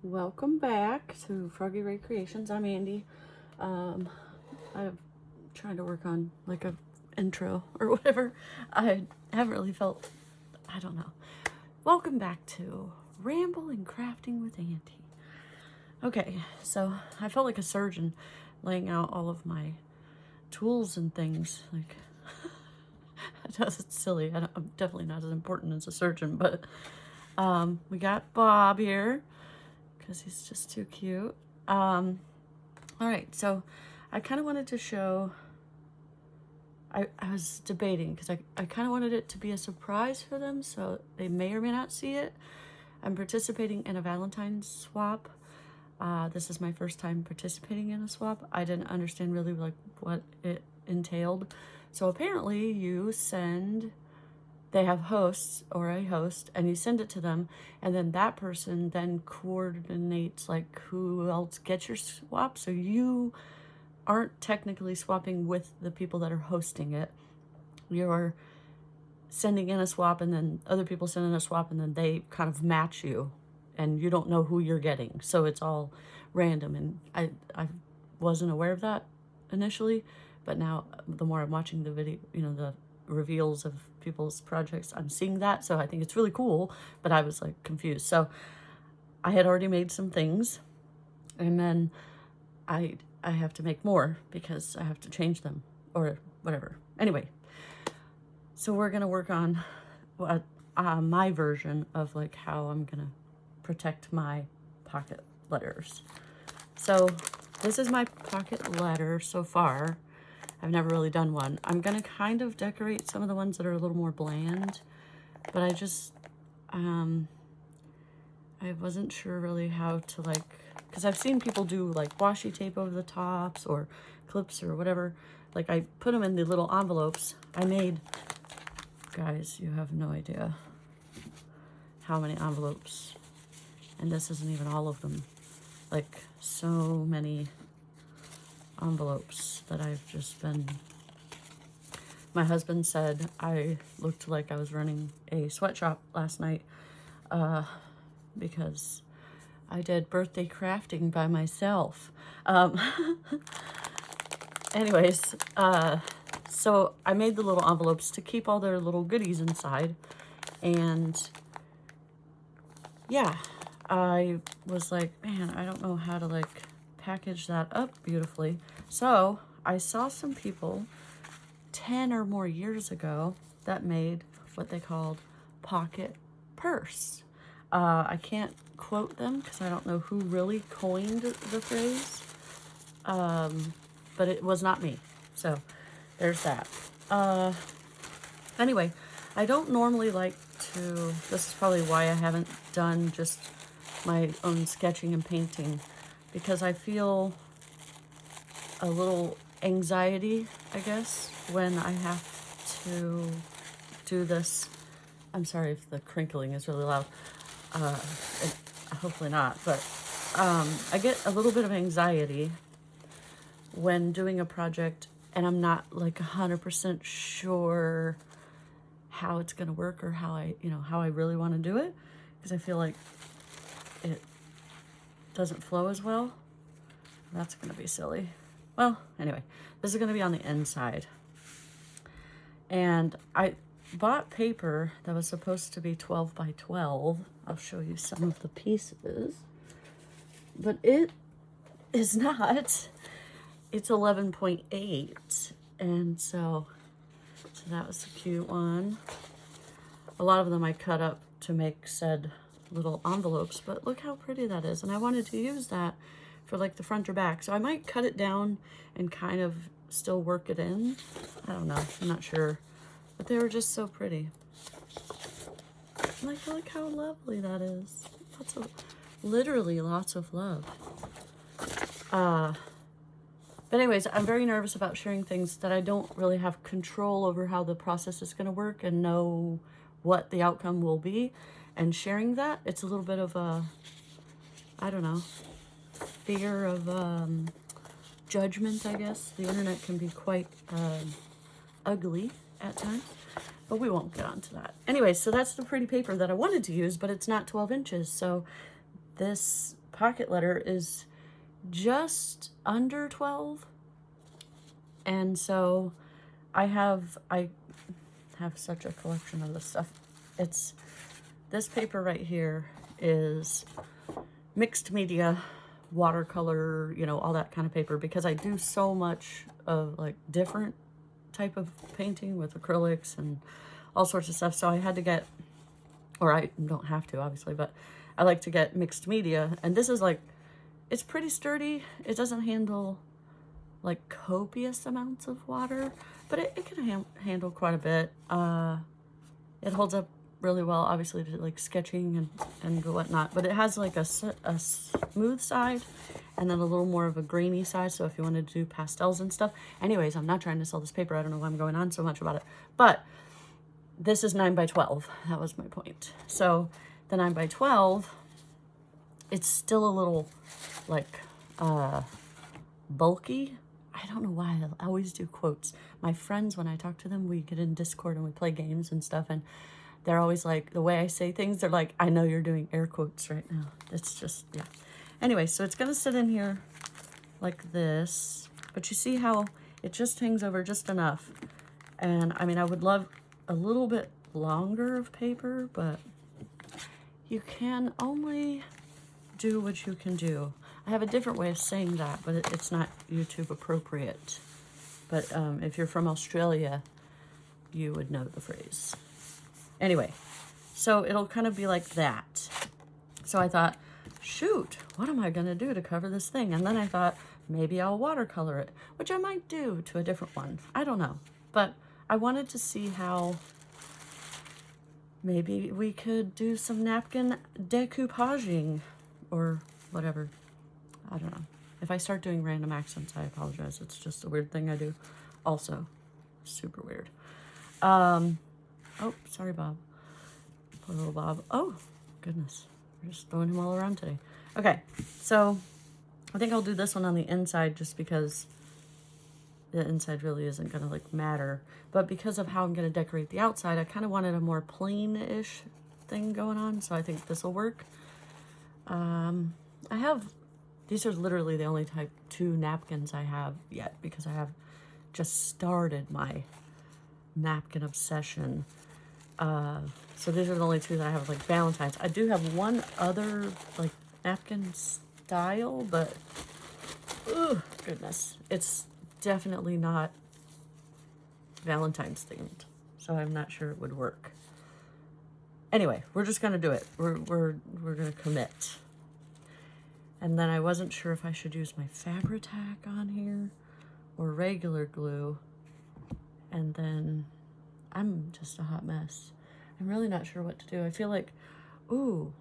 Welcome back to Froggy Ray Creations. I'm Andi. I'm trying to work on like a intro or whatever. I haven't really felt, I don't know. Welcome back to Ramble and Crafting with Andi. Okay, so I felt like a surgeon laying out all of my tools and things. Like, it's silly. I'm definitely not as important as a surgeon, but we got Bob here because he's just too cute. All right, so I kind of wanted to show, I was debating because I kind of wanted it to be a surprise for them, so they may or may not see it. I'm participating in a Valentine's swap. This is my first time participating in a swap. I didn't understand really like what it entailed. So apparently they have hosts or a host, and you send it to them, and then that person then coordinates like who else gets your swap. So you aren't technically swapping with the people that are hosting it. You're sending in a swap, and then other people send in a swap, and then they kind of match you, and you don't know who you're getting. So it's all random, and I wasn't aware of that initially, but now the more I'm watching the video, the reveals of people's projects, I'm seeing that. So I think it's really cool, but I was like confused. So I had already made some things, and then I have to make more because I have to change them or whatever. Anyway, so we're gonna work on what my version of like how I'm gonna protect my pocket letters. So this is my pocket letter so far. I've never really done one. I'm gonna kind of decorate some of the ones that are a little more bland, but I just, I wasn't sure really how to like, because I've seen people do like washi tape over the tops or clips or whatever. Like I put them in the little envelopes. I made, guys, you have no idea how many envelopes. And this isn't even all of them. Like so many envelopes that I've just been, my husband said I looked like I was running a sweatshop last night because I did birthday crafting by myself. Anyways, so I made the little envelopes to keep all their little goodies inside, and yeah, I was like, man, I don't know how to like package that up beautifully. So I saw some people 10 or more years ago that made what they called pocket purse. I can't quote them because I don't know who really coined the phrase, but it was not me. So there's that. Anyway, I don't normally like to, this is probably why I haven't done just my own sketching and painting, because I feel a little anxiety, I guess, when I have to do this. I'm sorry if the crinkling is really loud. Hopefully not, but I get a little bit of anxiety when doing a project and I'm not like 100% sure how it's going to work or how I really want to do it, because I feel like it doesn't flow as well. That's going to be silly. Well, anyway, this is going to be on the inside. And I bought paper that was supposed to be 12 by 12. I'll show you some of the pieces. But it is not. It's 11.8. And so that was a cute one. A lot of them I cut up to make said little envelopes, but look how pretty that is. And I wanted to use that for like the front or back. So I might cut it down and kind of still work it in. I don't know, I'm not sure. But they were just so pretty. Like, look how lovely that is. Literally lots of love. But anyways, I'm very nervous about sharing things that I don't really have control over how the process is going to work and know what the outcome will be. And sharing that, it's a little bit of a, I don't know, fear of judgment, I guess. The internet can be quite ugly at times, but we won't get onto that. Anyway, so that's the pretty paper that I wanted to use, but it's not 12 inches. So this pocket letter is just under 12. And so I have such a collection of this stuff. It's this paper right here is mixed media, watercolor, you know, all that kind of paper, because I do so much of like different type of painting with acrylics and all sorts of stuff. So I had to get, or I don't have to obviously, but I like to get mixed media. And this is like, it's pretty sturdy. It doesn't handle like copious amounts of water, but it can handle quite a bit. It holds up really well, obviously, to like sketching and whatnot, but it has like a smooth side and then a little more of a grainy side. So if you wanted to do pastels and stuff. Anyways, I'm not trying to sell this paper. I don't know why I'm going on so much about it, but this is 9 by 12. That was my point. So the 9 by 12, it's still a little like bulky. I don't know why I always do quotes. My friends, when I talk to them, we get in Discord and we play games and stuff, and they're always like, the way I say things, they're like, I know you're doing air quotes right now. It's just, yeah. Anyway, so it's gonna sit in here like this, but you see how it just hangs over just enough. And I mean, I would love a little bit longer of paper, but you can only do what you can do. I have a different way of saying that, but it's not YouTube appropriate. But if you're from Australia, you would know the phrase. Anyway, so it'll kind of be like that. So I thought, shoot, what am I going to do to cover this thing? And then I thought, maybe I'll watercolor it, which I might do to a different one. I don't know. But I wanted to see how maybe we could do some napkin decoupaging or whatever. I don't know. If I start doing random accents, I apologize. It's just a weird thing I do. Also, super weird. Oh, sorry, Bob. Poor little Bob. Oh, goodness. We're just throwing him all around today. Okay, so I think I'll do this one on the inside just because the inside really isn't going to like matter. But because of how I'm going to decorate the outside, I kind of wanted a more plain-ish thing going on. So I think this will work. These are literally the only type 2 napkins I have yet because I have just started my napkin obsession. So these are the only 2 that I have like Valentine's. I do have one other like napkin style, but oh goodness, it's definitely not Valentine's themed. So I'm not sure it would work. Anyway, we're just gonna do it. We're gonna commit. And then I wasn't sure if I should use my Fabri-Tac on here or regular glue. And then I'm just a hot mess. I'm really not sure what to do. I feel like, ooh,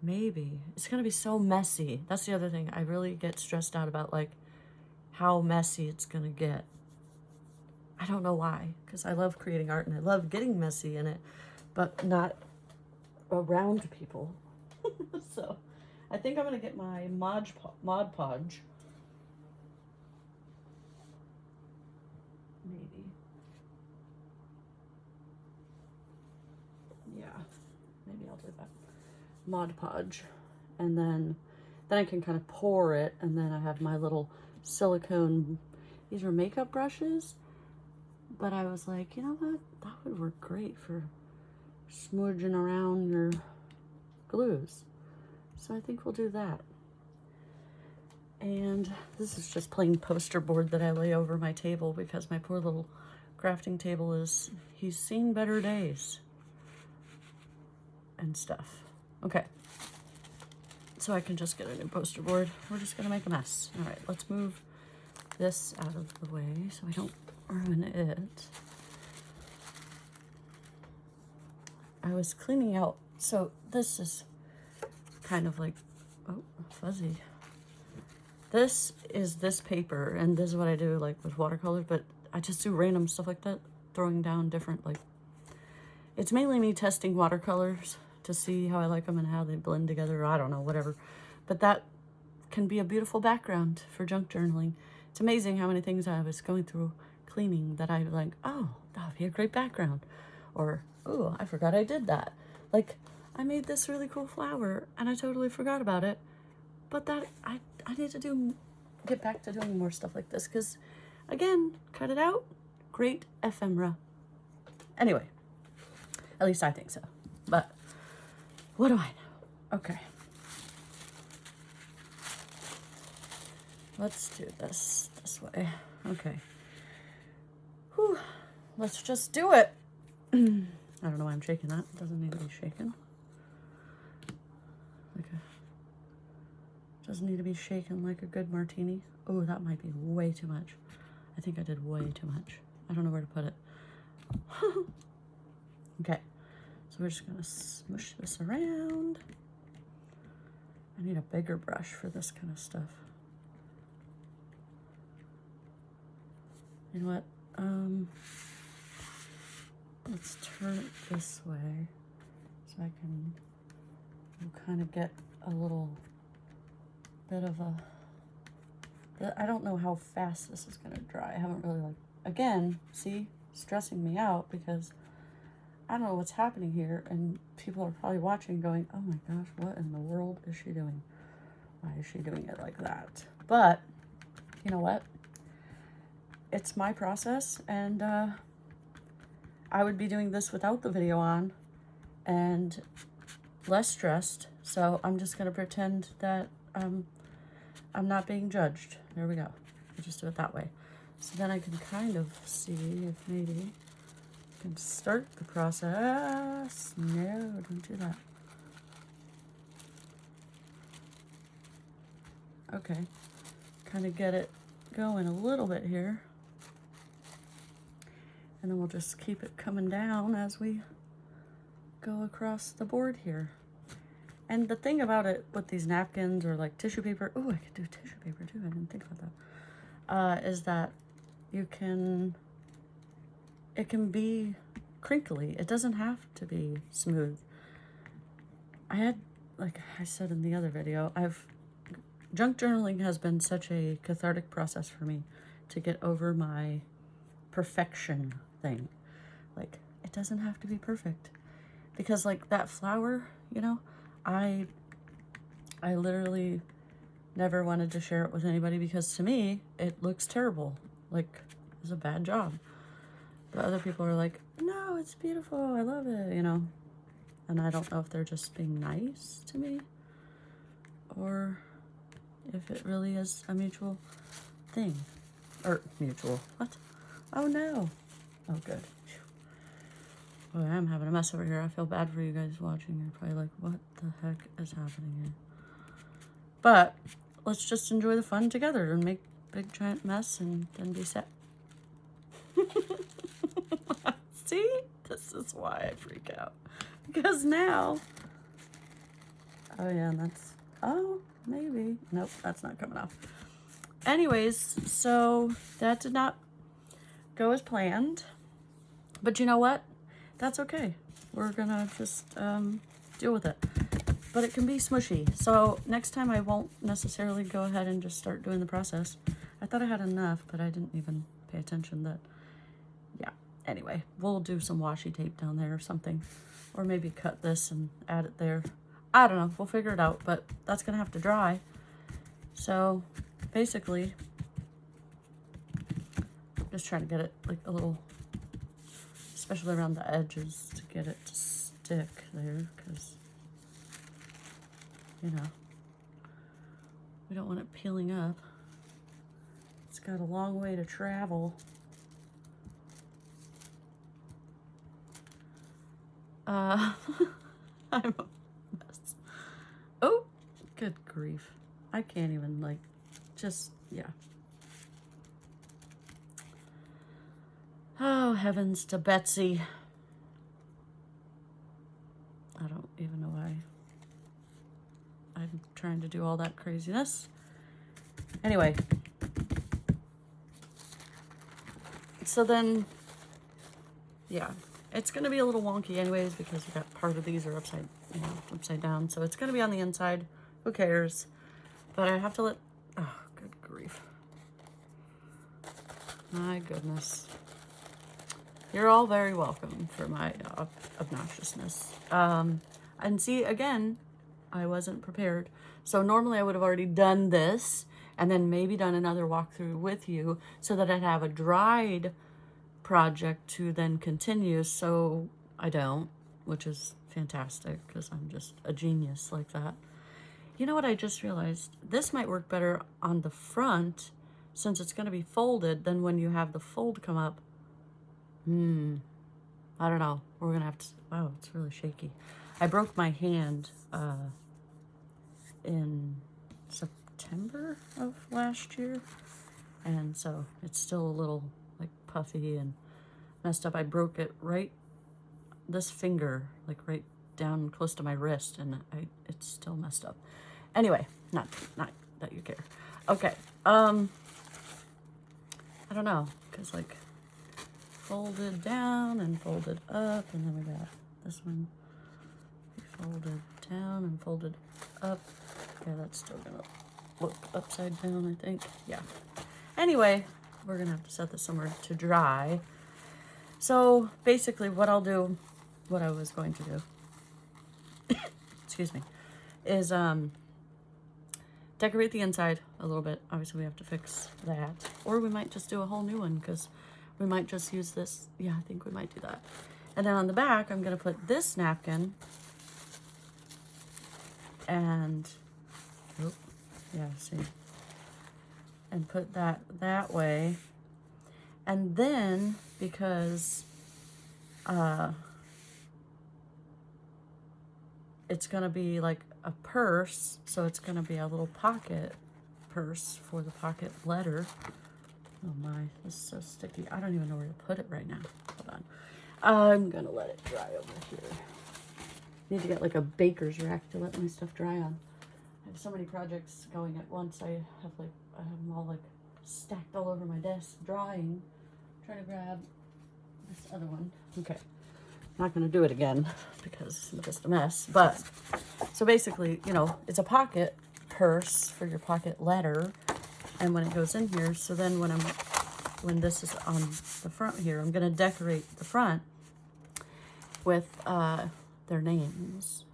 maybe. It's gonna be so messy. That's the other thing. I really get stressed out about like how messy it's gonna get. I don't know why, because I love creating art and I love getting messy in it, but not around people. So I think I'm gonna get my Mod Podge. Maybe. Yeah, maybe I'll do that. Mod Podge. And then I can kind of pour it, and then I have my little silicone, these are makeup brushes, but I was like, you know what, that would work great for smudging around your glues. So I think we'll do that. And this is just plain poster board that I lay over my table because my poor little crafting table he's seen better days and stuff. Okay. So I can just get a new poster board. We're just gonna make a mess. All right, let's move this out of the way so I don't ruin it. I was cleaning out, so this is kind of like, oh, fuzzy. This is this paper, and this is what I do like with watercolor, but I just do random stuff like that, throwing down different, like, it's mainly me testing watercolors to see how I like them and how they blend together, or I don't know, whatever. But that can be a beautiful background for junk journaling. It's amazing how many things I was going through cleaning that I like, oh, that would be a great background. Or, oh, I forgot I did that. Like, I made this really cool flower and I totally forgot about it, But that, I need to get back to doing more stuff like this, because, again, cut it out, great ephemera. Anyway, at least I think so. But what do I know? Okay. Let's do this way. Okay. Whew. Let's just do it. I don't know why I'm shaking that. It doesn't need to be shaken. Doesn't need to be shaken like a good martini. Oh, that might be way too much. I think I did way too much. I don't know where to put it. Okay, so we're just gonna smush this around. I need a bigger brush for this kind of stuff. You know what? Let's turn it this way so I can kind of get a little bit of a, I don't know how fast this is going to dry. I haven't really, like, again, see, stressing me out because I don't know what's happening here, and people are probably watching going, oh my gosh, what in the world is she doing? Why is she doing it like that? But you know what? It's my process, and I would be doing this without the video on and less stressed. So I'm just going to pretend that I'm not being judged. There we go. I'll just do it that way. So then I can kind of see if maybe I can start the process. No, don't do that. Okay. Kind of get it going a little bit here. And then we'll just keep it coming down as we go across the board here. And the thing about it with these napkins or like tissue paper, oh, I could do tissue paper too, I didn't think about that, is that it can be crinkly. It doesn't have to be smooth. I had, like I said in the other video, junk journaling has been such a cathartic process for me to get over my perfection thing. Like, it doesn't have to be perfect. Because like that flower, you know, I literally never wanted to share it with anybody because to me, it looks terrible. Like, it was a bad job. But other people are like, no, it's beautiful, I love it, you know. And I don't know if they're just being nice to me or if it really is a mutual thing. Or mutual, what? Oh no. Oh, good. Boy, I'm having a mess over here. I feel bad for you guys watching. You're probably like, what the heck is happening here? But let's just enjoy the fun together and make a big giant mess and then be set. See? This is why I freak out. Because now, oh yeah, and that's, oh, maybe. Nope, that's not coming off. Anyways, so that did not go as planned. But you know what? That's okay. We're gonna just deal with it. But it can be smushy. So next time I won't necessarily go ahead and just start doing the process. I thought I had enough, but I didn't even pay attention that, yeah. Anyway, we'll do some washi tape down there or something. Or maybe cut this and add it there. I don't know. We'll figure it out, but that's gonna have to dry. So basically, just trying to get it like a little, especially around the edges, to get it to stick there, because, you know, we don't want it peeling up. It's got a long way to travel. I'm a mess. Oh, good grief. I can't even, like, just, yeah. Oh, heavens to Betsy. I don't even know why I'm trying to do all that craziness. Anyway. So then, yeah. It's going to be a little wonky anyways because we got part of these are upside down. So it's going to be on the inside. Who cares? But I have to let, oh, good grief. My goodness. You're all very welcome for my obnoxiousness. And see, again, I wasn't prepared. So normally I would have already done this and then maybe done another walkthrough with you so that I'd have a dried project to then continue. So I don't, which is fantastic because I'm just a genius like that. You know what I just realized? This might work better on the front since it's going to be folded than when you have the fold come up. I don't know. We're going to have to... Wow, it's really shaky. I broke my hand in September of last year. And so it's still a little like puffy and messed up. I broke it right, this finger, like right down close to my wrist, and it's still messed up. Anyway, not that you care. Okay, I don't know, because like folded down and folded up, and then we got this one folded down and folded up. Yeah, that's still gonna look upside down, I think. Yeah. Anyway, we're gonna have to set this somewhere to dry. So basically what I'll do, what I was going to do, excuse me, is decorate the inside a little bit. Obviously we have to fix that. Or we might just do a whole new one because we might just use this. Yeah, I think we might do that. And then on the back, I'm gonna put this napkin and, oh, yeah, see, and put that way. And then, because it's gonna be like a purse, so it's gonna be a little pocket purse for the pocket letter. Oh my, this is so sticky. I don't even know where to put it right now. Hold on. I'm gonna let it dry over here. Need to get like a baker's rack to let my stuff dry on. I have so many projects going at once. I have them all like stacked all over my desk drying. Trying to grab this other one. Okay. Not gonna do it again because it's just a mess. But so basically, you know, it's a pocket purse for your pocket letter, and when it goes in here, so then when this is on the front here, I'm gonna decorate the front with their names.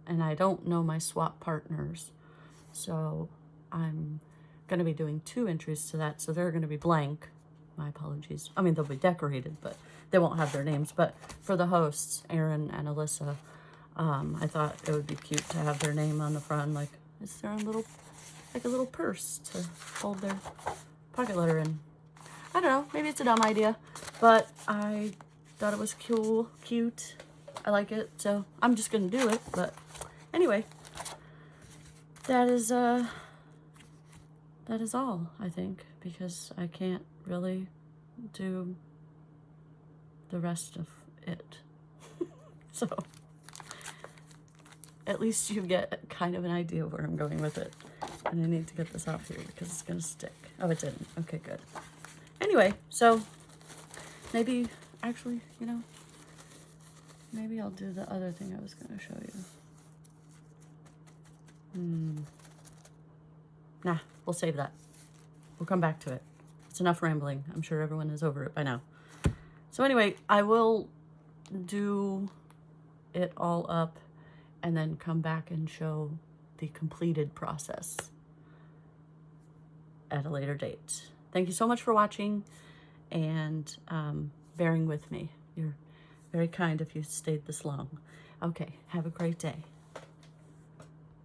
And I don't know my swap partners, so I'm gonna be doing 2 entries to that, so they're gonna be blank. My apologies. I mean, they'll be decorated, but they won't have their names. But for the hosts, Aaron and Alyssa, I thought it would be cute to have their name on the front, like it's their own little, like a little purse to hold their pocket letter in. I don't know, maybe it's a dumb idea, but I thought it was cool, cute. I like it, so I'm just gonna do it. But anyway, that is all, I think, because I can't really do the rest of it. So at least you get kind of an idea of where I'm going with it. And I need to get this off here because it's gonna stick. Oh, it didn't. Okay, good. Anyway, so maybe, actually, you know, maybe I'll do the other thing I was gonna show you. Nah, we'll save that. We'll come back to it. It's enough rambling. I'm sure everyone is over it by now. So anyway, I will do it all up and then come back and show the completed process at a later date. Thank you so much for watching and bearing with me. You're very kind if you stayed this long. Okay, have a great day.